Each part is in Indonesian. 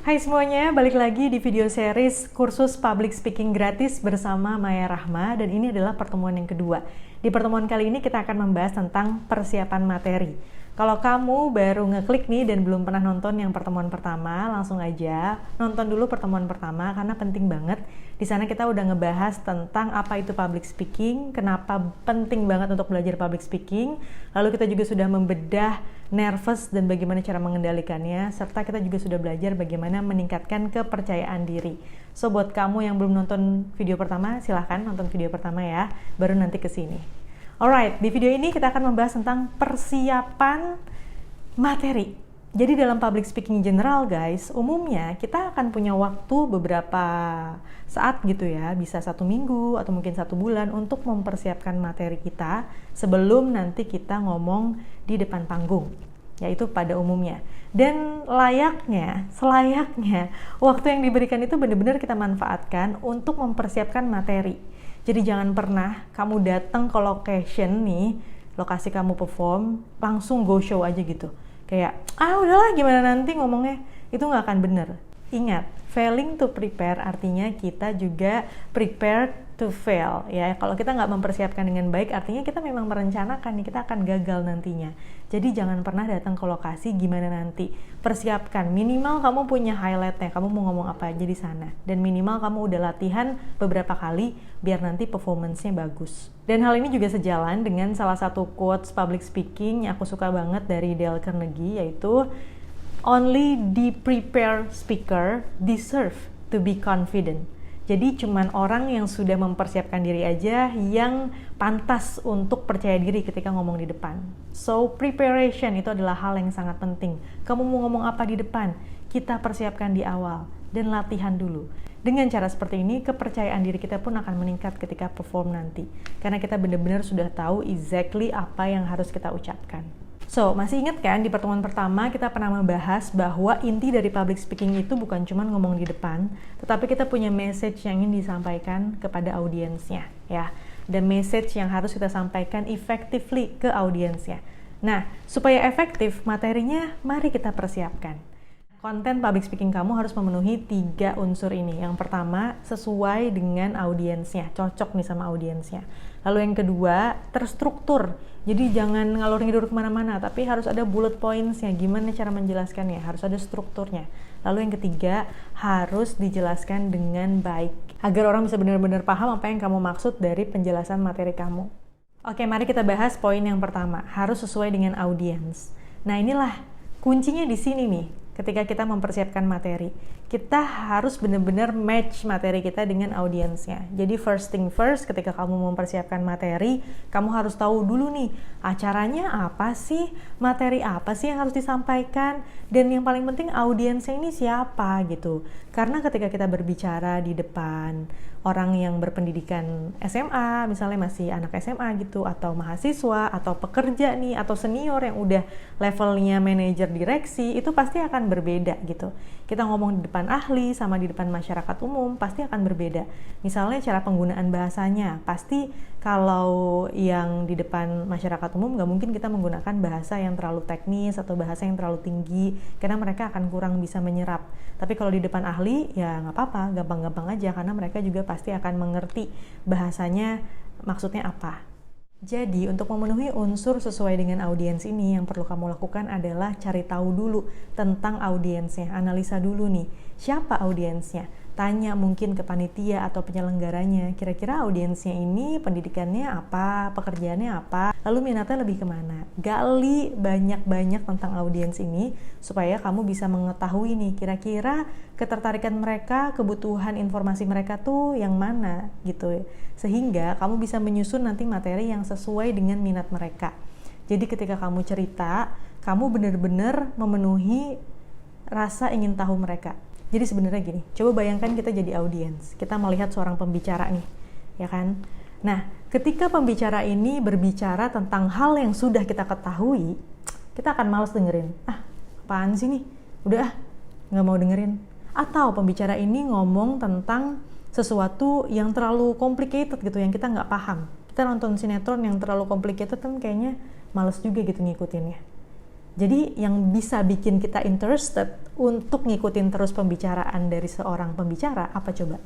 Hai semuanya, balik lagi di video series kursus public speaking gratis bersama Maya Rahma, dan ini adalah pertemuan yang kedua. Di pertemuan kali ini kita akan membahas tentang persiapan materi. Kalau kamu baru ngeklik nih dan belum pernah nonton yang pertemuan pertama, langsung aja nonton dulu pertemuan pertama karena penting banget. Di sana kita udah ngebahas tentang apa itu public speaking, kenapa penting banget untuk belajar public speaking. Lalu kita juga sudah membedah nervous dan bagaimana cara mengendalikannya, serta kita juga sudah belajar bagaimana meningkatkan kepercayaan diri. So buat kamu yang belum nonton video pertama, silahkan nonton video pertama ya, baru nanti kesini. Alright, di video ini kita akan membahas tentang persiapan materi. Jadi dalam public speaking general guys, umumnya kita akan punya waktu beberapa saat gitu ya, bisa 1 minggu atau mungkin 1 bulan untuk mempersiapkan materi kita sebelum nanti kita ngomong di depan panggung, yaitu pada umumnya. Dan selayaknya waktu yang diberikan itu benar-benar kita manfaatkan untuk mempersiapkan materi. Jadi jangan pernah kamu datang ke location nih, lokasi kamu perform, langsung go show aja gitu. Kayak, udahlah gimana nanti ngomongnya, itu nggak akan bener. Ingat, failing to prepare artinya kita juga prepare to fail. Ya, kalau kita nggak mempersiapkan dengan baik, artinya kita memang merencanakan nih, kita akan gagal nantinya. Jadi jangan pernah datang ke lokasi gimana nanti. Persiapkan, minimal kamu punya highlightnya, kamu mau ngomong apa aja di sana. Dan minimal kamu udah latihan beberapa kali, biar nanti performance-nya bagus. Dan hal ini juga sejalan dengan salah satu quotes public speaking yang aku suka banget dari Dale Carnegie, yaitu only the prepared speaker deserve to be confident. Jadi cuman orang yang sudah mempersiapkan diri aja yang pantas untuk percaya diri ketika ngomong di depan. So preparation itu adalah hal yang sangat penting. Kamu mau ngomong apa di depan, kita persiapkan di awal dan latihan dulu. Dengan cara seperti ini, kepercayaan diri kita pun akan meningkat ketika perform nanti. Karena kita benar-benar sudah tahu exactly apa yang harus kita ucapkan. So, masih ingat kan di pertemuan pertama kita pernah membahas bahwa inti dari public speaking itu bukan cuma ngomong di depan, tetapi kita punya message yang ingin disampaikan kepada audiensnya, ya. Dan message yang harus kita sampaikan effectively ke audiensnya. Nah, supaya efektif materinya, mari kita persiapkan. Konten public speaking kamu harus memenuhi 3 unsur ini. Yang pertama, sesuai dengan audiensnya, cocok nih sama audiensnya. Lalu yang kedua, terstruktur. Jadi jangan ngalor ngidur kemana-mana, tapi harus ada bullet points-nya, gimana cara menjelaskannya, harus ada strukturnya. Lalu yang ketiga, harus dijelaskan dengan baik, agar orang bisa benar-benar paham apa yang kamu maksud dari penjelasan materi kamu. Oke, mari kita bahas poin yang pertama, harus sesuai dengan audiens. Nah inilah kuncinya di sini nih. Ketika kita mempersiapkan materi, kita harus benar-benar match materi kita dengan audiensnya. Jadi first thing first, ketika kamu mempersiapkan materi, kamu harus tahu dulu nih, acaranya apa sih, materi apa sih yang harus disampaikan, dan yang paling penting audiensnya ini siapa gitu. Karena ketika kita berbicara di depan orang yang berpendidikan SMA, misalnya masih anak SMA gitu, atau mahasiswa, atau pekerja nih, atau senior yang udah levelnya manajer direksi, itu pasti akan berbeda gitu. Kita ngomong di depan ahli sama di depan masyarakat umum pasti akan berbeda. Misalnya cara penggunaan bahasanya, pasti kalau yang di depan masyarakat umum nggak mungkin kita menggunakan bahasa yang terlalu teknis atau bahasa yang terlalu tinggi, karena mereka akan kurang bisa menyerap. Tapi kalau di depan ahli ya nggak apa-apa, gampang-gampang aja, karena mereka juga pasti akan mengerti bahasanya maksudnya apa. Jadi untuk memenuhi unsur sesuai dengan audiens ini, yang perlu kamu lakukan adalah cari tahu dulu tentang audiensnya, analisa dulu nih, siapa audiensnya. Tanya mungkin ke panitia atau penyelenggaranya, kira-kira audiensnya ini pendidikannya apa, pekerjaannya apa, lalu minatnya lebih kemana. Gali banyak-banyak tentang audiens ini supaya kamu bisa mengetahui nih kira-kira ketertarikan mereka, kebutuhan informasi mereka tuh yang mana gitu. Sehingga kamu bisa menyusun nanti materi yang sesuai dengan minat mereka. Jadi ketika kamu cerita, kamu benar-benar memenuhi rasa ingin tahu mereka. Jadi sebenarnya gini, coba bayangkan kita jadi audiens, kita melihat seorang pembicara nih, ya kan? Nah, ketika pembicara ini berbicara tentang hal yang sudah kita ketahui, kita akan malas dengerin. Apaan sih nih? Udah nggak mau dengerin. Atau pembicara ini ngomong tentang sesuatu yang terlalu complicated gitu, yang kita nggak paham. Kita nonton sinetron yang terlalu complicated kan kayaknya malas juga gitu ngikutinnya. Jadi yang bisa bikin kita interested untuk ngikutin terus pembicaraan dari seorang pembicara, apa coba?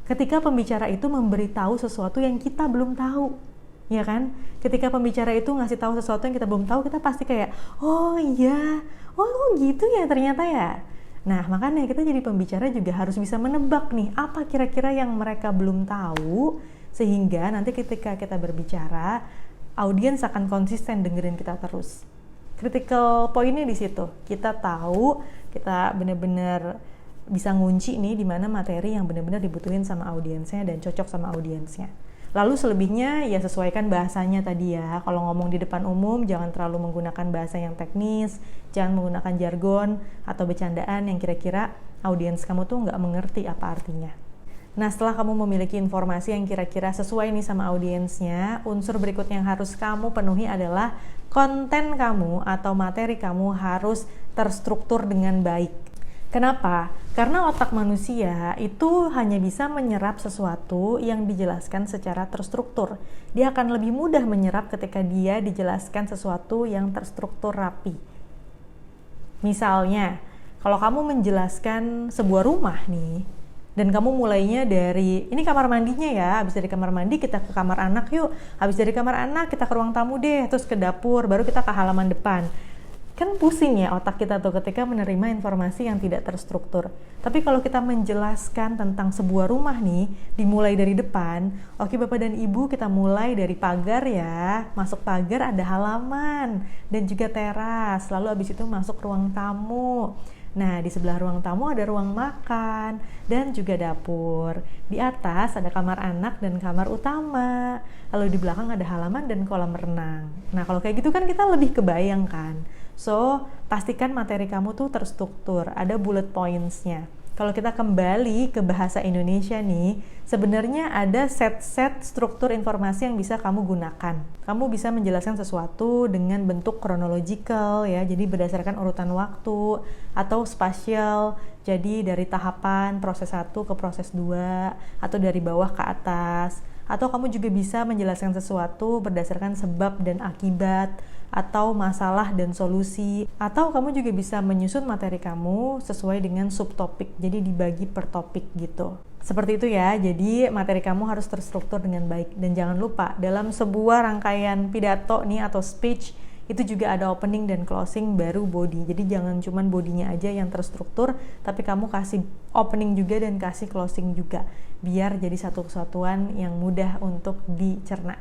Ketika pembicara itu memberitahu sesuatu yang kita belum tahu, ya kan? Ketika pembicara itu ngasih tahu sesuatu yang kita belum tahu, kita pasti kayak, oh iya, oh gitu ya ternyata ya. Nah, makanya kita jadi pembicara juga harus bisa menebak nih, apa kira-kira yang mereka belum tahu, sehingga nanti ketika kita berbicara, audiens akan konsisten dengerin kita terus. Critical point-nya di situ. Kita tahu, kita benar-benar bisa ngunci nih di mana materi yang benar-benar dibutuhin sama audiensnya dan cocok sama audiensnya. Lalu selebihnya ya sesuaikan bahasanya tadi ya. Kalau ngomong di depan umum jangan terlalu menggunakan bahasa yang teknis, jangan menggunakan jargon atau bercandaan yang kira-kira audiens kamu tuh nggak mengerti apa artinya. Nah, setelah kamu memiliki informasi yang kira-kira sesuai nih sama audiensnya, unsur berikutnya yang harus kamu penuhi adalah konten kamu atau materi kamu harus terstruktur dengan baik. Kenapa? Karena otak manusia itu hanya bisa menyerap sesuatu yang dijelaskan secara terstruktur. Dia akan lebih mudah menyerap ketika dia dijelaskan sesuatu yang terstruktur rapi. Misalnya, kalau kamu menjelaskan sebuah rumah nih, dan kamu mulainya dari, ini kamar mandinya ya, habis dari kamar mandi kita ke kamar anak yuk, habis dari kamar anak kita ke ruang tamu deh, terus ke dapur, baru kita ke halaman depan. Kan pusing ya otak kita tuh ketika menerima informasi yang tidak terstruktur. Tapi kalau kita menjelaskan tentang sebuah rumah nih, dimulai dari depan, oke Bapak dan Ibu kita mulai dari pagar ya, masuk pagar ada halaman, dan juga teras, lalu habis itu masuk ruang tamu. Nah, di sebelah ruang tamu ada ruang makan, dan juga dapur. Di atas ada kamar anak dan kamar utama, lalu di belakang ada halaman dan kolam renang. Nah, kalau kayak gitu kan kita lebih kebayang kan. So, pastikan materi kamu tuh terstruktur, ada bullet points-nya. Kalau kita kembali ke bahasa Indonesia nih, sebenarnya ada set-set struktur informasi yang bisa kamu gunakan. Kamu bisa menjelaskan sesuatu dengan bentuk chronological ya, jadi berdasarkan urutan waktu, atau spasial, jadi dari tahapan proses 1 ke proses 2, atau dari bawah ke atas. Atau kamu juga bisa menjelaskan sesuatu berdasarkan sebab dan akibat, atau masalah dan solusi, atau kamu juga bisa menyusun materi kamu sesuai dengan subtopik, jadi dibagi per topik gitu. Seperti itu ya, jadi materi kamu harus terstruktur dengan baik. Dan jangan lupa, dalam sebuah rangkaian pidato nih atau speech, itu juga ada opening dan closing baru body. Jadi jangan cuman bodinya aja yang terstruktur, tapi kamu kasih opening juga dan kasih closing juga, biar jadi satu kesatuan yang mudah untuk dicerna.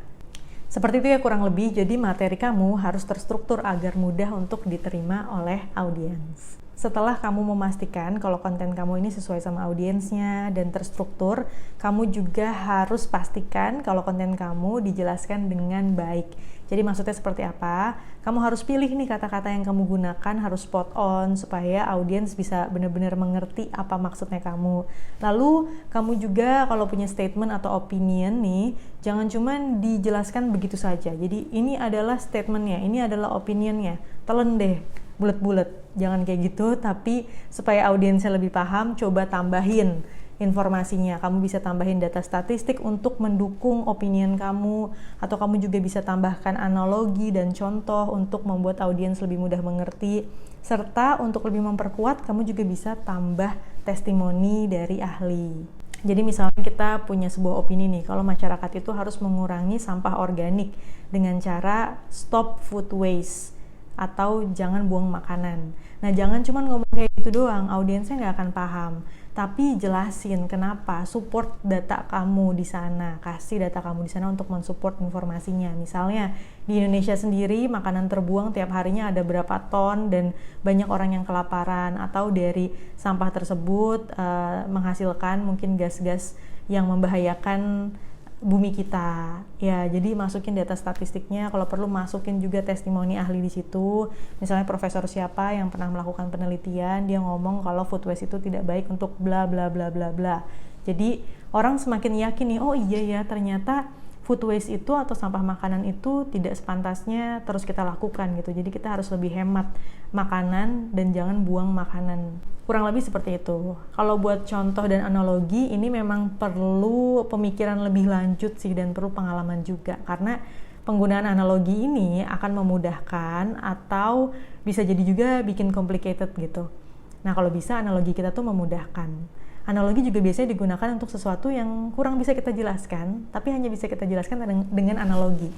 Seperti itu ya kurang lebih, jadi materi kamu harus terstruktur agar mudah untuk diterima oleh audiens. Setelah kamu memastikan kalau konten kamu ini sesuai sama audiensnya dan terstruktur, kamu juga harus pastikan kalau konten kamu dijelaskan dengan baik. Jadi maksudnya seperti apa? Kamu harus pilih nih kata-kata yang kamu gunakan harus spot on supaya audiens bisa benar-benar mengerti apa maksudnya kamu. Lalu kamu juga kalau punya statement atau opinion nih, jangan cuman dijelaskan begitu saja. Jadi ini adalah statementnya, ini adalah opinionnya. Telan deh, bulet-bulet. Jangan kayak gitu, tapi supaya audiensnya lebih paham, coba tambahin informasinya. Kamu bisa tambahin data statistik untuk mendukung opinion kamu, atau kamu juga bisa tambahkan analogi dan contoh untuk membuat audiens lebih mudah mengerti, serta untuk lebih memperkuat, kamu juga bisa tambah testimoni dari ahli. Jadi misalnya kita punya sebuah opini nih, kalau masyarakat itu harus mengurangi sampah organik dengan cara stop food waste, atau jangan buang makanan. Nah, jangan cuma ngomong kayak gitu doang, audiensnya nggak akan paham. Tapi jelasin kenapa, support data kamu di sana, kasih data kamu di sana untuk mensupport informasinya. Misalnya di Indonesia sendiri makanan terbuang tiap harinya ada berapa ton dan banyak orang yang kelaparan, atau dari sampah tersebut menghasilkan mungkin gas-gas yang membahayakan bumi kita ya. Jadi masukin data statistiknya, kalau perlu masukin juga testimoni ahli di situ. Misalnya profesor siapa yang pernah melakukan penelitian, dia ngomong kalau food waste itu tidak baik untuk bla bla bla bla bla. Jadi orang semakin yakin nih, oh iya ya ternyata food waste itu atau sampah makanan itu tidak sepantasnya terus kita lakukan gitu. Jadi kita harus lebih hemat makanan dan jangan buang makanan. Kurang lebih seperti itu. Kalau buat contoh dan analogi, ini memang perlu pemikiran lebih lanjut sih dan perlu pengalaman juga. Karena penggunaan analogi ini akan memudahkan atau bisa jadi juga bikin complicated gitu. Nah, kalau bisa analogi kita tuh memudahkan. Analogi juga biasanya digunakan untuk sesuatu yang kurang bisa kita jelaskan, tapi hanya bisa kita jelaskan dengan analogi.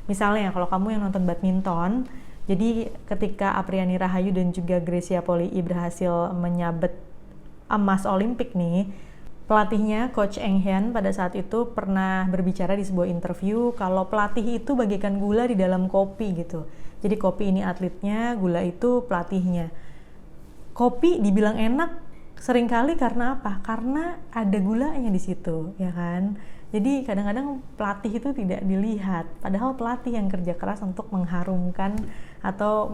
Misalnya, kalau kamu yang nonton badminton, jadi ketika Apriani Rahayu dan juga Grecia Poli berhasil menyabet emas Olimpik nih, pelatihnya Coach Eng Hian pada saat itu pernah berbicara di sebuah interview kalau pelatih itu bagaikan gula di dalam kopi gitu. Jadi kopi ini atletnya, gula itu pelatihnya. Kopi dibilang enak seringkali karena apa? Karena ada gulanya di situ, ya kan? Jadi kadang-kadang pelatih itu tidak dilihat, padahal pelatih yang kerja keras untuk mengharumkan atau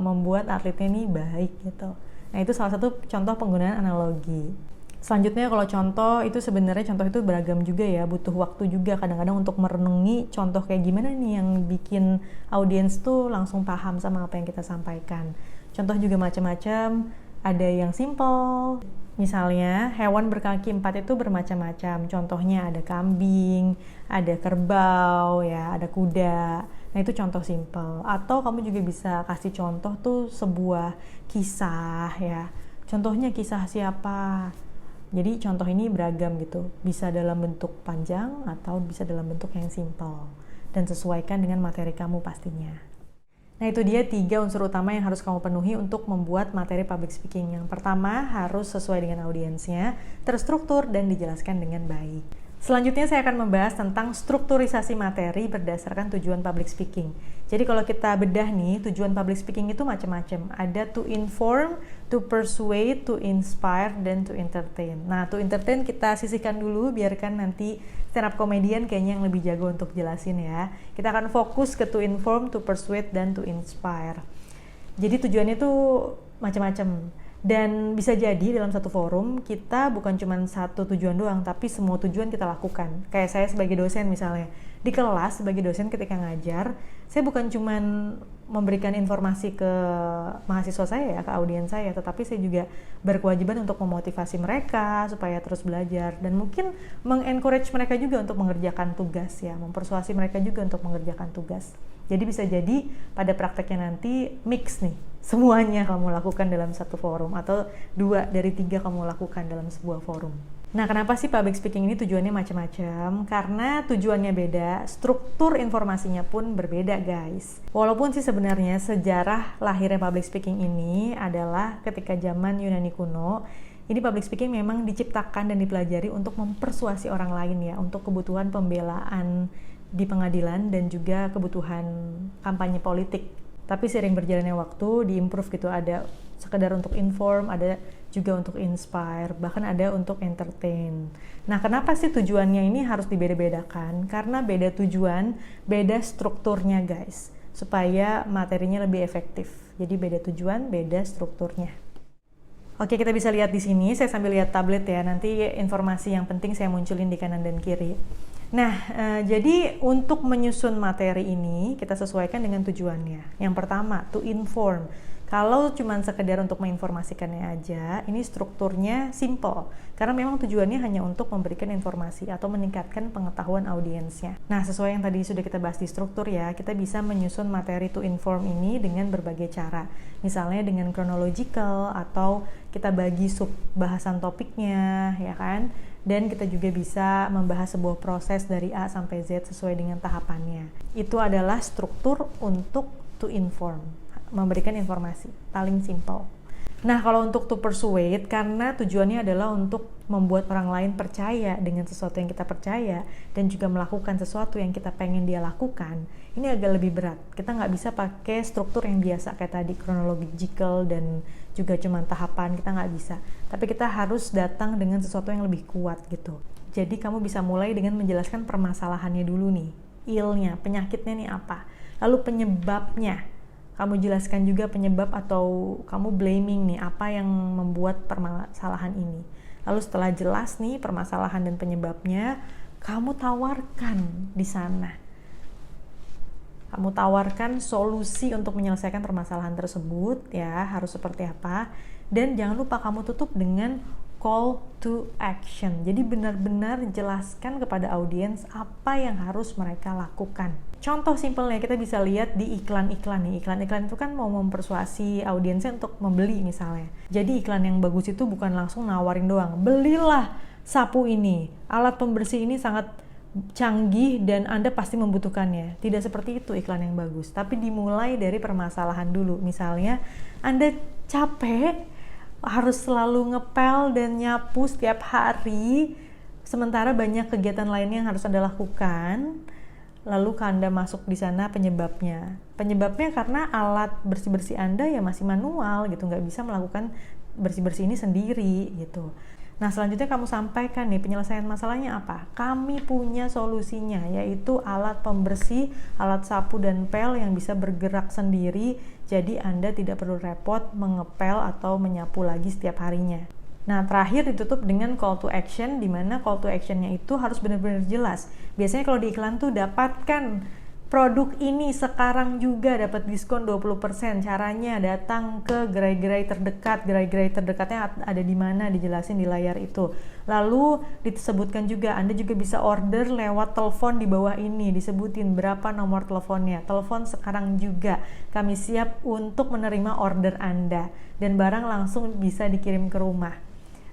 membuat atletnya ini baik gitu. Nah, itu salah satu contoh penggunaan analogi. Selanjutnya kalau contoh itu sebenarnya contoh itu beragam juga ya, butuh waktu juga kadang-kadang untuk merenungi contoh kayak gimana nih yang bikin audiens tuh langsung paham sama apa yang kita sampaikan. Contoh juga macam-macam, ada yang simple, misalnya hewan berkaki 4 itu bermacam-macam. Contohnya ada kambing, ada kerbau, ya, ada kuda. Nah, itu contoh simple. Atau kamu juga bisa kasih contoh tuh sebuah kisah ya. Contohnya kisah siapa? Jadi contoh ini beragam gitu. Bisa dalam bentuk panjang atau bisa dalam bentuk yang simple. Dan sesuaikan dengan materi kamu pastinya. Nah, itu dia 3 unsur utama yang harus kamu penuhi untuk membuat materi public speaking. Yang pertama, harus sesuai dengan audiensnya, terstruktur, dan dijelaskan dengan baik. Selanjutnya saya akan membahas tentang strukturisasi materi berdasarkan tujuan public speaking. Jadi kalau kita bedah nih, tujuan public speaking itu macam-macam. Ada to inform, to persuade, to inspire, dan to entertain. Nah, to entertain kita sisihkan dulu, biarkan nanti stand up comedian kayaknya yang lebih jago untuk jelasin ya. Kita akan fokus ke to inform, to persuade, dan to inspire. Jadi tujuannya tuh macam-macam. Dan bisa jadi dalam satu forum kita bukan cuma satu tujuan doang, tapi semua tujuan kita lakukan. Kayak saya sebagai dosen misalnya, di kelas sebagai dosen ketika ngajar, saya bukan cuma memberikan informasi ke mahasiswa saya ya, ke audiens saya, tetapi saya juga berkewajiban untuk memotivasi mereka supaya terus belajar dan mungkin mengencourage mereka juga untuk mengerjakan tugas ya, mempersuasi mereka juga untuk mengerjakan tugas. Jadi bisa jadi pada prakteknya nanti mix nih, semuanya kamu lakukan dalam satu forum atau 2 dari 3 kamu lakukan dalam sebuah forum. Nah, kenapa sih public speaking ini tujuannya macam-macam? Karena tujuannya beda, struktur informasinya pun berbeda guys. Walaupun sih sebenarnya sejarah lahirnya public speaking ini adalah ketika zaman Yunani kuno, ini public speaking memang diciptakan dan dipelajari untuk mempersuasi orang lain ya, untuk kebutuhan pembelaan di pengadilan dan juga kebutuhan kampanye politik. Tapi sering berjalannya waktu diimprove gitu, ada sekedar untuk inform, ada juga untuk inspire, bahkan ada untuk entertain. Nah, kenapa sih tujuannya ini harus dibeda-bedakan? Karena beda tujuan, beda strukturnya guys, supaya materinya lebih efektif. Jadi beda tujuan, beda strukturnya. Oke, kita bisa lihat di sini, saya sambil lihat tablet ya, nanti informasi yang penting saya munculin di kanan dan kiri. Nah, jadi untuk menyusun materi ini kita sesuaikan dengan tujuannya. Yang pertama, to inform. Kalau cuma sekedar untuk menginformasikannya aja, ini strukturnya simple. Karena memang tujuannya hanya untuk memberikan informasi atau meningkatkan pengetahuan audiensnya. Nah, sesuai yang tadi sudah kita bahas di struktur ya, kita bisa menyusun materi to inform ini dengan berbagai cara. Misalnya dengan chronological atau kita bagi sub bahasan topiknya, ya kan? Dan kita juga bisa membahas sebuah proses dari A sampai Z sesuai dengan tahapannya. Itu adalah struktur untuk to inform, memberikan informasi, paling simple. Nah, kalau untuk to persuade, karena tujuannya adalah untuk membuat orang lain percaya dengan sesuatu yang kita percaya dan juga melakukan sesuatu yang kita pengen dia lakukan, ini agak lebih berat. Kita nggak bisa pakai struktur yang biasa kayak tadi, chronological dan juga cuma tahapan, kita nggak bisa. Tapi kita harus datang dengan sesuatu yang lebih kuat gitu. Jadi kamu bisa mulai dengan menjelaskan permasalahannya dulu nih, ill-nya, penyakitnya nih apa, lalu penyebabnya. Kamu jelaskan juga penyebab atau kamu blaming nih, apa yang membuat permasalahan ini. Lalu setelah jelas nih permasalahan dan penyebabnya, kamu tawarkan di sana. Kamu tawarkan solusi untuk menyelesaikan permasalahan tersebut ya, harus seperti apa. Dan jangan lupa kamu tutup dengan call to action. Jadi benar-benar jelaskan kepada audiens apa yang harus mereka lakukan. Contoh simpelnya kita bisa lihat di iklan-iklan nih. Iklan-iklan itu kan mau mempersuasi audiensnya untuk membeli misalnya. Jadi iklan yang bagus itu bukan langsung nawarin doang, belilah sapu ini, alat pembersih ini sangat canggih dan Anda pasti membutuhkannya. Tidak seperti itu iklan yang bagus, tapi dimulai dari permasalahan dulu. Misalnya Anda capek harus selalu ngepel dan nyapu setiap hari, sementara banyak kegiatan lainnya yang harus Anda lakukan. Lalu Anda masuk di sana penyebabnya karena alat bersih-bersih Anda ya masih manual gitu, nggak bisa melakukan bersih-bersih ini sendiri gitu. Nah selanjutnya kamu sampaikan nih penyelesaian masalahnya apa? Kami punya solusinya, yaitu alat pembersih, alat sapu dan pel yang bisa bergerak sendiri, jadi Anda tidak perlu repot mengepel atau menyapu lagi setiap harinya. Nah terakhir ditutup dengan call to action, di mana call to actionnya itu harus benar-benar jelas. Biasanya kalau di iklan tuh dapatkan produk ini sekarang juga dapat diskon 20%. Caranya datang ke gerai-gerai terdekat. Gerai-gerai terdekatnya ada di mana, dijelasin di layar itu. Lalu disebutkan juga Anda juga bisa order lewat telepon di bawah ini, disebutin berapa nomor teleponnya. Telepon sekarang juga. Kami siap untuk menerima order Anda dan barang langsung bisa dikirim ke rumah.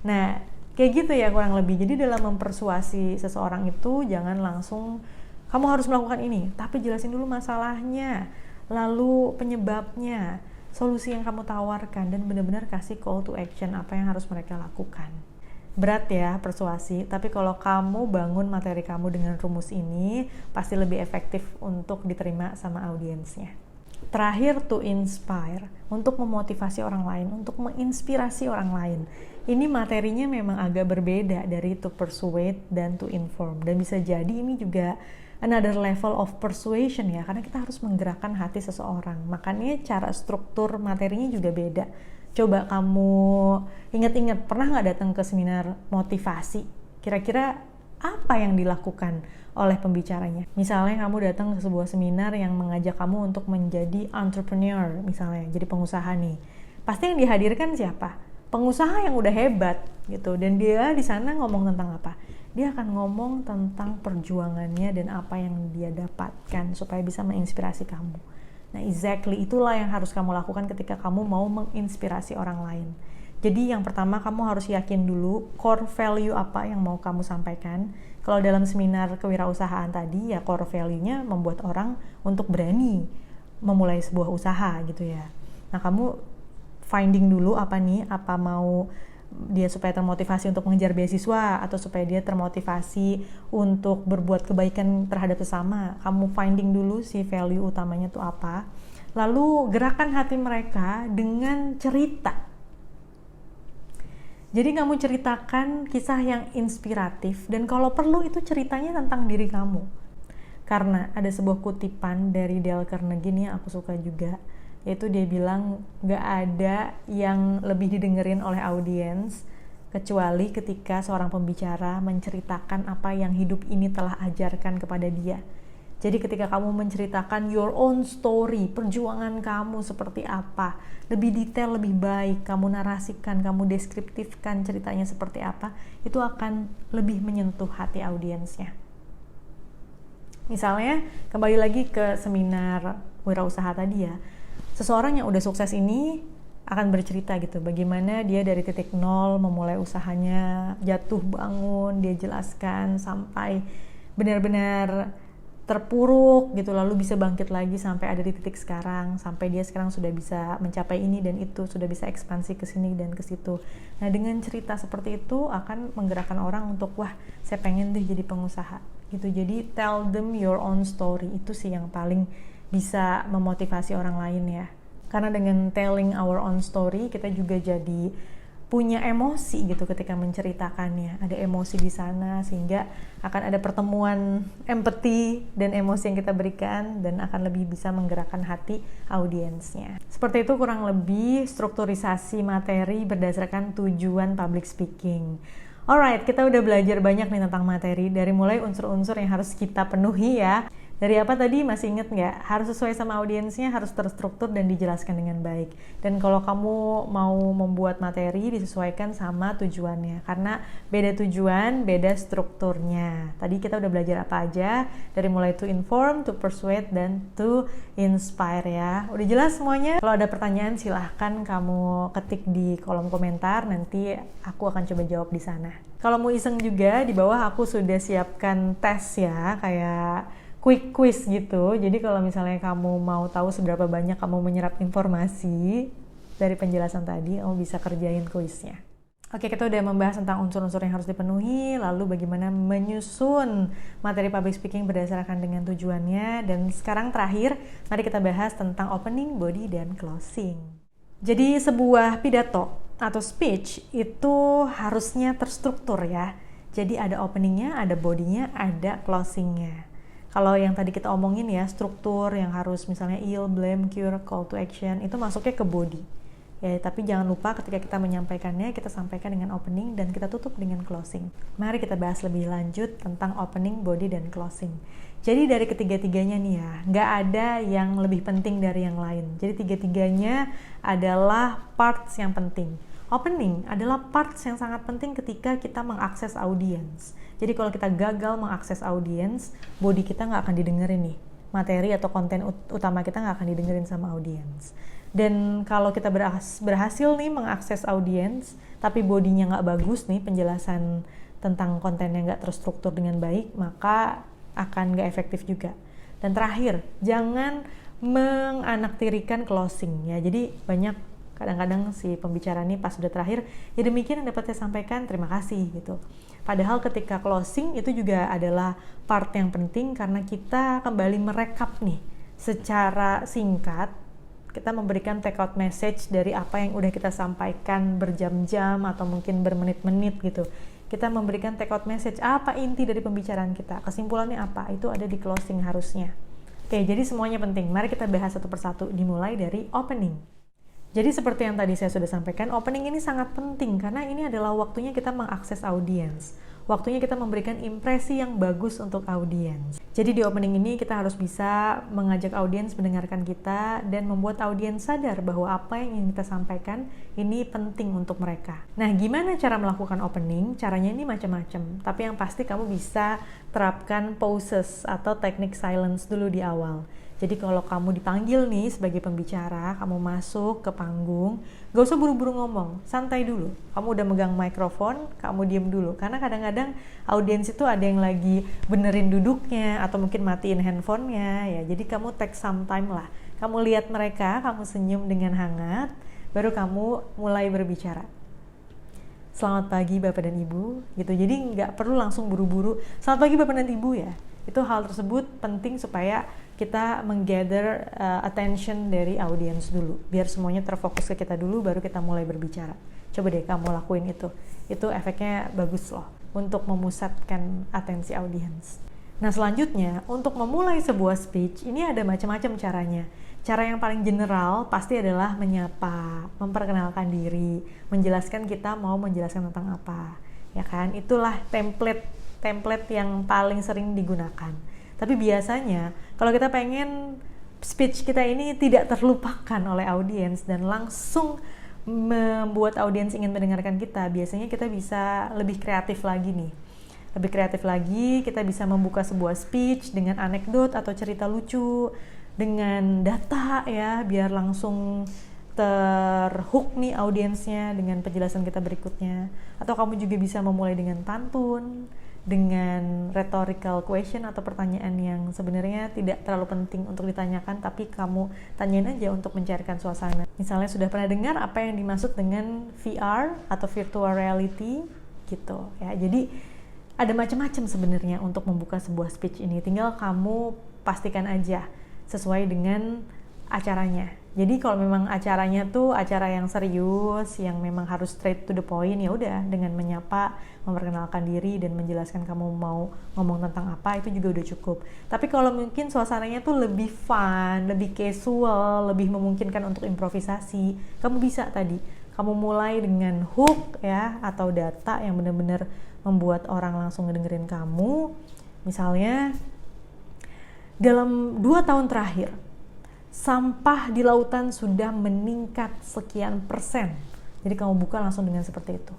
Nah, kayak gitu ya kurang lebih. Jadi dalam mempersuasi seseorang itu jangan langsung kamu harus melakukan ini, tapi jelasin dulu masalahnya, lalu penyebabnya, solusi yang kamu tawarkan, dan benar-benar kasih call to action apa yang harus mereka lakukan. Berat ya persuasi, tapi kalau kamu bangun materi kamu dengan rumus ini, pasti lebih efektif untuk diterima sama audiensnya. Terakhir, to inspire, untuk memotivasi orang lain, untuk menginspirasi orang lain. Ini materinya memang agak berbeda dari to persuade dan to inform, dan bisa jadi ini juga another level of persuasion ya, karena kita harus menggerakkan hati seseorang. Makanya cara struktur materinya juga beda. Coba kamu ingat-ingat, pernah nggak datang ke seminar motivasi? Kira-kira apa yang dilakukan oleh pembicaranya? Misalnya kamu datang ke sebuah seminar yang mengajak kamu untuk menjadi entrepreneur, misalnya jadi pengusaha nih. Pasti yang dihadirkan siapa? Pengusaha yang udah hebat gitu, dan dia di sana ngomong tentang apa? Dia akan ngomong tentang perjuangannya dan apa yang dia dapatkan supaya bisa menginspirasi kamu. Nah, exactly itulah yang harus kamu lakukan ketika kamu mau menginspirasi orang lain. Jadi yang pertama kamu harus yakin dulu core value apa yang mau kamu sampaikan. Kalau dalam seminar kewirausahaan tadi ya core value-nya membuat orang untuk berani memulai sebuah usaha gitu ya. Nah, kamu finding dulu apa mau dia supaya termotivasi untuk mengejar beasiswa atau supaya dia termotivasi untuk berbuat kebaikan terhadap sesama. Kamu finding dulu si value utamanya itu apa. Lalu gerakan hati mereka dengan cerita. Jadi kamu ceritakan kisah yang inspiratif dan kalau perlu itu ceritanya tentang diri kamu. Karena ada sebuah kutipan dari Dale Carnegie nih yang aku suka juga, yaitu dia bilang gak ada yang lebih didengerin oleh audiens kecuali ketika seorang pembicara menceritakan apa yang hidup ini telah ajarkan kepada dia. Jadi ketika kamu menceritakan your own story, perjuangan kamu seperti apa, lebih detail, lebih baik, kamu narasikan, kamu deskriptifkan ceritanya seperti apa, itu akan lebih menyentuh hati audiensnya. Misalnya, kembali lagi ke seminar wirausaha tadi ya, seseorang yang udah sukses ini akan bercerita gitu, bagaimana dia dari titik nol memulai usahanya, jatuh bangun, dia jelaskan sampai benar-benar terpuruk gitu, lalu bisa bangkit lagi sampai ada di titik sekarang, sampai dia sekarang sudah bisa mencapai ini dan itu, sudah bisa ekspansi ke sini dan ke situ. Nah, dengan cerita seperti itu akan menggerakkan orang untuk wah, saya pengen deh jadi pengusaha gitu. Jadi tell them your own story, itu sih yang paling bisa memotivasi orang lain ya. Karena dengan telling our own story kita juga jadi punya emosi gitu ketika menceritakannya, ada emosi di sana sehingga akan ada pertemuan empati dan emosi yang kita berikan dan akan lebih bisa menggerakkan hati audiensnya. Seperti itu kurang lebih strukturisasi materi berdasarkan tujuan public speaking. Alright, kita udah belajar banyak nih tentang materi, dari mulai unsur-unsur yang harus kita penuhi ya. Dari apa tadi, masih inget nggak? Harus sesuai sama audiensnya, harus terstruktur dan dijelaskan dengan baik. Dan kalau kamu mau membuat materi, disesuaikan sama tujuannya. Karena beda tujuan, beda strukturnya. Tadi kita udah belajar apa aja, dari mulai to inform, to persuade, dan to inspire ya. Udah jelas semuanya? Kalau ada pertanyaan silahkan kamu ketik di kolom komentar, nanti aku akan coba jawab di sana. Kalau mau iseng juga, di bawah aku sudah siapkan tes ya, kayak quick quiz gitu. Jadi kalau misalnya kamu mau tahu seberapa banyak kamu menyerap informasi dari penjelasan tadi, kamu bisa kerjain kuisnya. Oke, kita udah membahas tentang unsur-unsur yang harus dipenuhi, lalu bagaimana menyusun materi public speaking berdasarkan dengan tujuannya, dan sekarang terakhir, mari kita bahas tentang opening, body, dan closing. Jadi sebuah pidato atau speech itu harusnya terstruktur ya. Jadi ada openingnya, ada bodinya, ada closingnya. Kalau yang tadi kita omongin ya, struktur yang harus misalnya yield, blame, cure, call to action, itu masuknya ke body. Ya, tapi jangan lupa ketika kita menyampaikannya, kita sampaikan dengan opening dan kita tutup dengan closing. Mari kita bahas lebih lanjut tentang opening, body, dan closing. Jadi dari ketiga-tiganya nih ya, nggak ada yang lebih penting dari yang lain. Jadi tiga-tiganya adalah parts yang penting. Opening adalah parts yang sangat penting ketika kita mengakses audiens. Jadi kalau kita gagal mengakses audiens, body kita nggak akan didengerin nih. Materi atau konten utama kita nggak akan didengerin sama audiens. Dan kalau kita berhasil nih mengakses audiens, tapi bodinya nggak bagus nih, penjelasan tentang kontennya nggak terstruktur dengan baik, maka akan nggak efektif juga. Dan terakhir, jangan menganaktirikan closing ya. Jadi kadang-kadang si pembicara ini pas sudah terakhir, ya demikian yang dapat saya sampaikan, terima kasih gitu. Padahal ketika closing itu juga adalah part yang penting karena kita kembali merekap nih secara singkat, kita memberikan take out message dari apa yang udah kita sampaikan berjam-jam atau mungkin bermenit-menit gitu. Kita memberikan take out message, apa inti dari pembicaraan kita, kesimpulannya apa, itu ada di closing harusnya. Oke, jadi semuanya penting. Mari kita bahas satu persatu, dimulai dari opening. Jadi seperti yang tadi saya sudah sampaikan, opening ini sangat penting karena ini adalah waktunya kita mengakses audiens. Waktunya kita memberikan impresi yang bagus untuk audiens. Jadi di opening ini kita harus bisa mengajak audiens mendengarkan kita dan membuat audiens sadar bahwa apa yang ingin kita sampaikan ini penting untuk mereka. Nah, gimana cara melakukan opening? Caranya ini macam-macam, tapi yang pasti kamu bisa terapkan pauses atau teknik silence dulu di awal. Jadi kalau kamu dipanggil nih sebagai pembicara, kamu masuk ke panggung, gak usah buru-buru ngomong, santai dulu. Kamu udah megang mikrofon, kamu diem dulu. Karena kadang-kadang audiens itu ada yang lagi benerin duduknya, atau mungkin matiin handphonenya, ya. Jadi kamu take some time lah. Kamu lihat mereka, kamu senyum dengan hangat, baru kamu mulai berbicara. Selamat pagi Bapak dan Ibu, gitu. Jadi nggak perlu langsung buru-buru, selamat pagi Bapak dan Ibu ya. Itu hal tersebut penting supaya kita menggather attention dari audiens dulu. Biar semuanya terfokus ke kita dulu, baru kita mulai berbicara. Coba deh kamu lakuin itu. Itu efeknya bagus loh, untuk memusatkan atensi audiens. Nah selanjutnya, untuk memulai sebuah speech, ini ada macam-macam caranya. Cara yang paling general pasti adalah menyapa, memperkenalkan diri, menjelaskan kita mau menjelaskan tentang apa. Ya kan? Itulah template yang paling sering digunakan. Tapi biasanya kalau kita pengen speech kita ini tidak terlupakan oleh audiens dan langsung membuat audiens ingin mendengarkan kita, biasanya kita bisa lebih kreatif lagi nih. Lebih kreatif lagi, kita bisa membuka sebuah speech dengan anekdot atau cerita lucu, dengan data ya, biar langsung terhook nih audiensnya dengan penjelasan kita berikutnya. Atau kamu juga bisa memulai dengan pantun, dengan rhetorical question atau pertanyaan yang sebenarnya tidak terlalu penting untuk ditanyakan, tapi kamu tanyain aja untuk mencairkan suasana. Misalnya sudah pernah dengar apa yang dimaksud dengan VR atau virtual reality gitu ya. Jadi ada macam-macam sebenarnya untuk membuka sebuah speech ini. Tinggal kamu pastikan aja sesuai dengan acaranya. Jadi kalau memang acaranya tuh acara yang serius, yang memang harus straight to the point, ya udah dengan menyapa, memperkenalkan diri dan menjelaskan kamu mau ngomong tentang apa, itu juga udah cukup. Tapi kalau mungkin suasananya tuh lebih fun, lebih casual, lebih memungkinkan untuk improvisasi, kamu bisa tadi, kamu mulai dengan hook ya atau data yang benar-benar membuat orang langsung ngedengerin kamu. Misalnya dalam 2 tahun terakhir, sampah di lautan sudah meningkat sekian persen. Jadi kamu buka langsung dengan seperti itu.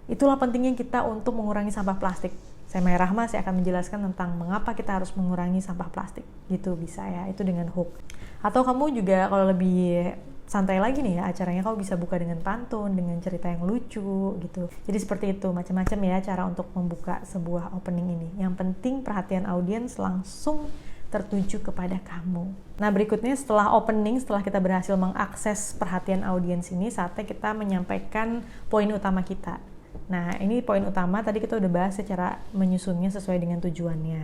Itulah pentingnya kita untuk mengurangi sampah plastik. Saya Maya Rahma, saya akan menjelaskan tentang mengapa kita harus mengurangi sampah plastik. Gitu bisa ya, itu dengan hook. Atau kamu juga kalau lebih santai lagi nih ya acaranya, kamu bisa buka dengan pantun, dengan cerita yang lucu gitu. Jadi seperti itu, macam-macam ya cara untuk membuka sebuah opening ini. Yang penting perhatian audiens langsung tertuju kepada kamu. Nah berikutnya setelah opening, setelah kita berhasil mengakses perhatian audiens ini, saatnya kita menyampaikan poin utama kita. Nah ini poin utama, tadi kita udah bahas secara menyusunnya sesuai dengan tujuannya.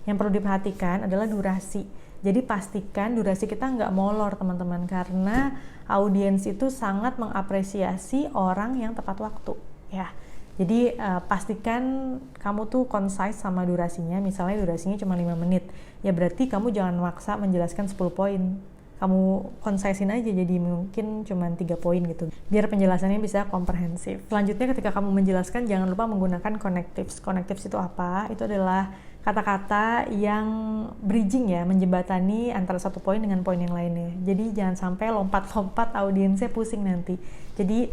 Yang perlu diperhatikan adalah durasi. Jadi pastikan durasi kita nggak molor teman-teman, karena audiens itu sangat mengapresiasi orang yang tepat waktu ya. Jadi pastikan kamu tuh concise sama durasinya. Misalnya durasinya cuma 5 menit, ya berarti kamu jangan maksa menjelaskan 10 poin. Kamu concisein aja jadi mungkin cuma 3 poin gitu, biar penjelasannya bisa komprehensif. Selanjutnya ketika kamu menjelaskan, jangan lupa menggunakan connectives. Connectives itu apa? Itu adalah kata-kata yang bridging ya, menjembatani antara satu poin dengan poin yang lainnya. Jadi jangan sampai lompat-lompat audiensnya pusing nanti. Jadi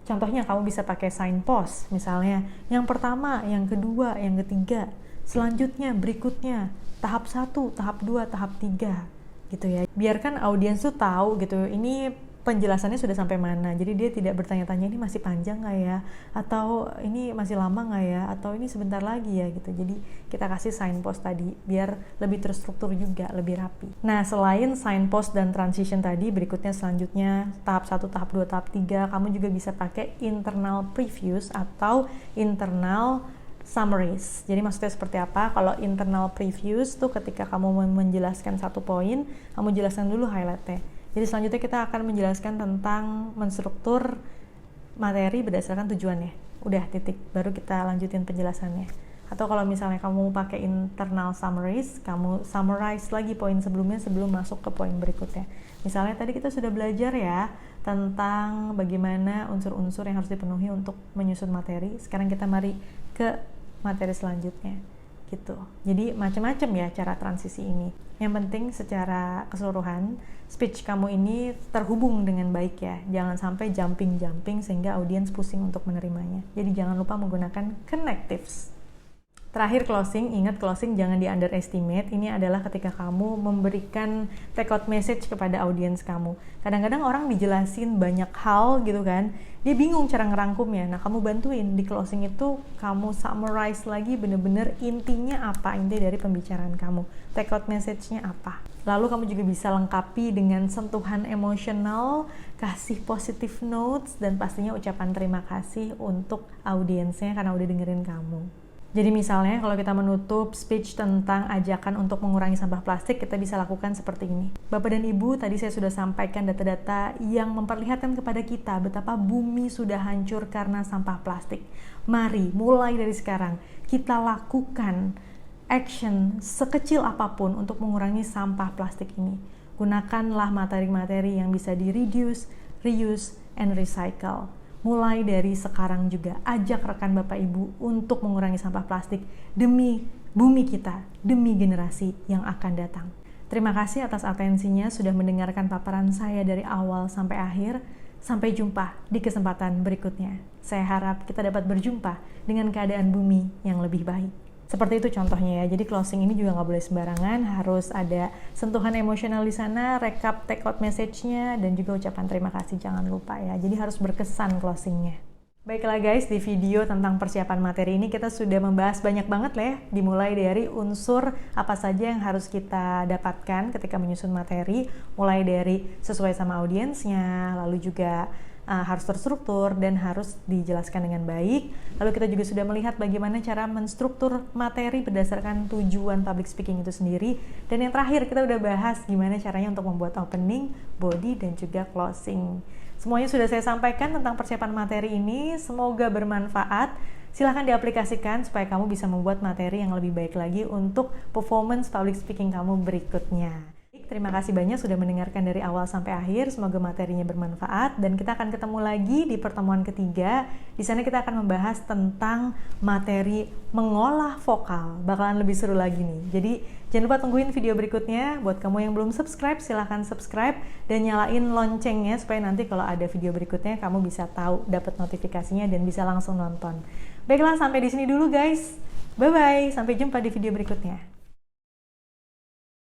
contohnya kamu bisa pakai signpost, misalnya yang pertama, yang kedua, yang ketiga, selanjutnya, berikutnya, tahap 1, tahap 2, tahap 3 gitu ya. Biarkan audiens tuh tahu gitu, ini penjelasannya sudah sampai mana. Jadi dia tidak bertanya-tanya ini masih panjang nggak ya, atau ini masih lama nggak ya, atau ini sebentar lagi ya gitu. Jadi kita kasih signpost tadi biar lebih terstruktur juga, lebih rapi. Nah selain signpost dan transition tadi, berikutnya selanjutnya tahap 1, tahap 2, tahap 3, kamu juga bisa pakai internal previews atau internal summaries. Jadi maksudnya seperti apa? Kalau internal previews tuh ketika kamu menjelaskan satu poin, kamu jelaskan dulu highlightnya. Jadi selanjutnya kita akan menjelaskan tentang menstruktur materi berdasarkan tujuannya. Udah titik, baru kita lanjutin penjelasannya. Atau kalau misalnya kamu pakai internal summaries, kamu summarize lagi poin sebelumnya sebelum masuk ke poin berikutnya. Misalnya tadi kita sudah belajar ya tentang bagaimana unsur-unsur yang harus dipenuhi untuk menyusun materi. Sekarang kita mari ke materi selanjutnya gitu. Jadi macam-macam ya cara transisi ini. Yang penting secara keseluruhan speech kamu ini terhubung dengan baik ya. Jangan sampai jumping sehingga audiens pusing untuk menerimanya. Jadi jangan lupa menggunakan connectives. Terakhir closing, ingat closing jangan di underestimate. Ini adalah ketika kamu memberikan take out message kepada audiens kamu. Kadang-kadang orang dijelasin banyak hal gitu kan, dia bingung cara ngerangkumnya. Nah kamu bantuin di closing itu, kamu summarize lagi bener-bener intinya apa, inti dari pembicaraan kamu, take out message-nya apa. Lalu kamu juga bisa lengkapi dengan sentuhan emosional, kasih positive notes, dan pastinya ucapan terima kasih untuk audiensnya karena udah dengerin kamu. Jadi misalnya kalau kita menutup speech tentang ajakan untuk mengurangi sampah plastik, kita bisa lakukan seperti ini. Bapak dan Ibu, tadi saya sudah sampaikan data-data yang memperlihatkan kepada kita betapa bumi sudah hancur karena sampah plastik. Mari mulai dari sekarang kita lakukan action sekecil apapun untuk mengurangi sampah plastik ini. Gunakanlah materi-materi yang bisa di-reduce, reuse, and recycle. Mulai dari sekarang juga, ajak rekan Bapak Ibu untuk mengurangi sampah plastik demi bumi kita, demi generasi yang akan datang. Terima kasih atas atensinya sudah mendengarkan paparan saya dari awal sampai akhir. Sampai jumpa di kesempatan berikutnya. Saya harap kita dapat berjumpa dengan keadaan bumi yang lebih baik. Seperti itu contohnya ya. Jadi closing ini juga nggak boleh sembarangan, harus ada sentuhan emosional di sana, recap take out message-nya, dan juga ucapan terima kasih jangan lupa ya. Jadi harus berkesan closingnya. Baiklah guys, di video tentang persiapan materi ini kita sudah membahas banyak banget lah ya. Dimulai dari unsur apa saja yang harus kita dapatkan ketika menyusun materi, mulai dari sesuai sama audiensnya, lalu juga harus terstruktur dan harus dijelaskan dengan baik. Lalu kita juga sudah melihat bagaimana cara menstruktur materi berdasarkan tujuan public speaking itu sendiri. Dan yang terakhir kita udah bahas gimana caranya untuk membuat opening, body, dan juga closing. Semuanya sudah saya sampaikan tentang persiapan materi ini. Semoga bermanfaat. Silahkan diaplikasikan supaya kamu bisa membuat materi yang lebih baik lagi untuk performance public speaking kamu berikutnya. Terima kasih banyak sudah mendengarkan dari awal sampai akhir. Semoga materinya bermanfaat dan kita akan ketemu lagi di pertemuan ketiga. Di sana kita akan membahas tentang materi mengolah vokal. Bakalan lebih seru lagi nih. Jadi jangan lupa tungguin video berikutnya. Buat kamu yang belum subscribe, silahkan subscribe dan nyalain loncengnya supaya nanti kalau ada video berikutnya kamu bisa tahu, dapat notifikasinya dan bisa langsung nonton. Baiklah, sampai di sini dulu guys. Bye-bye, sampai jumpa di video berikutnya.